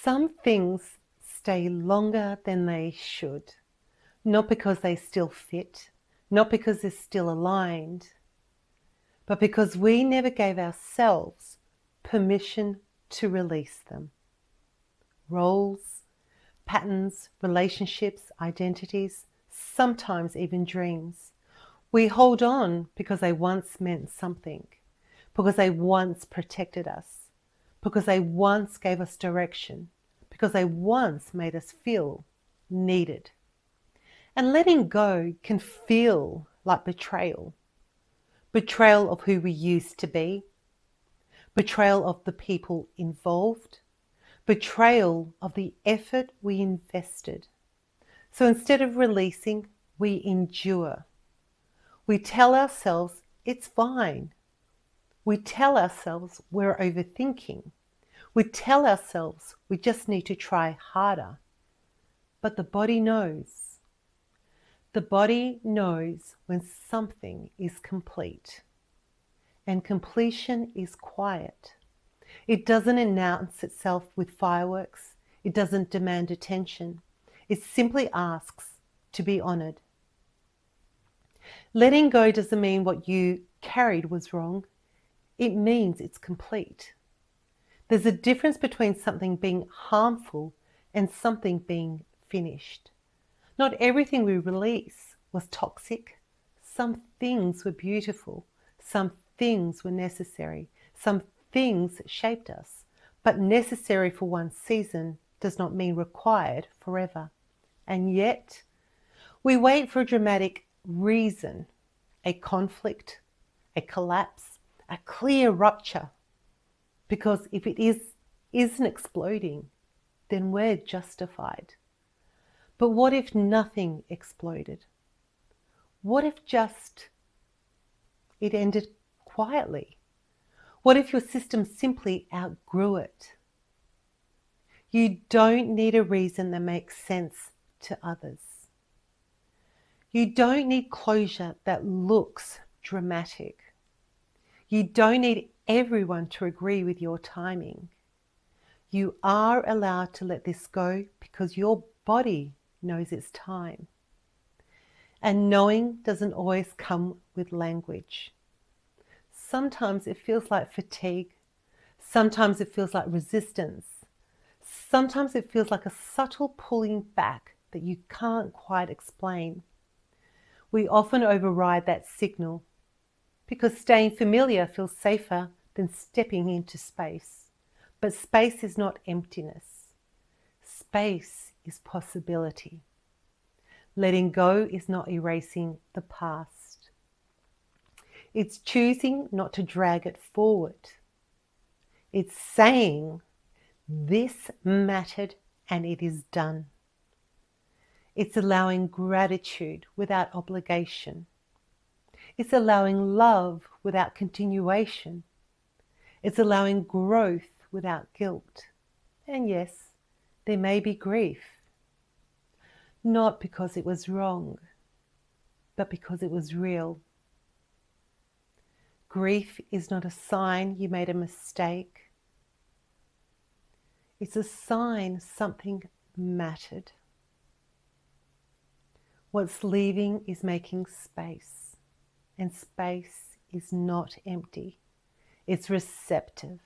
Some things stay longer than they should, not because they still fit, not because they're still aligned, but because we never gave ourselves permission to release them. Roles, patterns, relationships, identities, sometimes even dreams. We hold on because they once meant something, because they once protected us, because they once gave us direction, because they once made us feel needed. And letting go can feel like betrayal. Betrayal of who we used to be, betrayal of the people involved, betrayal of the effort we invested. So instead of releasing, we endure. We tell ourselves it's fine. We tell ourselves we're overthinking. We tell ourselves we just need to try harder. But the body knows. The body knows when something is complete. And completion is quiet. It doesn't announce itself with fireworks. It doesn't demand attention. It simply asks to be honored. Letting go doesn't mean what you carried was wrong. It means it's complete. There's a difference between something being harmful and something being finished. Not everything we release was toxic. Some things were beautiful. Some things were necessary. Some things shaped us. But necessary for one season does not mean required forever. And yet, we wait for a dramatic reason, a conflict, a collapse, a clear rupture. Because if it isn't exploding, then we're justified. But what if nothing exploded? What if just it ended quietly? What if your system simply outgrew it? You don't need a reason that makes sense to others. You don't need closure that looks dramatic. You don't need everyone to agree with your timing. You are allowed to let this go because your body knows it's time. And knowing doesn't always come with language. Sometimes it feels like fatigue. Sometimes it feels like resistance. Sometimes it feels like a subtle pulling back that you can't quite explain. We often override that signal because staying familiar feels safer than stepping into space. But space is not emptiness. Space is possibility. Letting go is not erasing the past. It's choosing not to drag it forward. It's saying, this mattered and it is done. It's allowing gratitude without obligation. It's allowing love without continuation. It's allowing growth without guilt. And yes, there may be grief. Not because it was wrong, but because it was real. Grief is not a sign you made a mistake. It's a sign something mattered. What's leaving is making space, and space is not empty. It's receptive.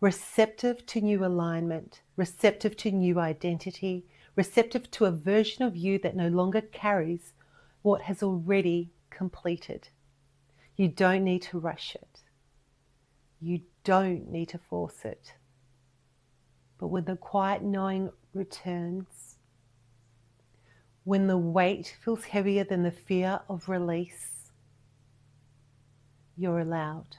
Receptive to new alignment, receptive to new identity, receptive to a version of you that no longer carries what has already completed. You don't need to rush it. You don't need to force it. But when the quiet knowing returns, when the weight feels heavier than the fear of release, you're allowed.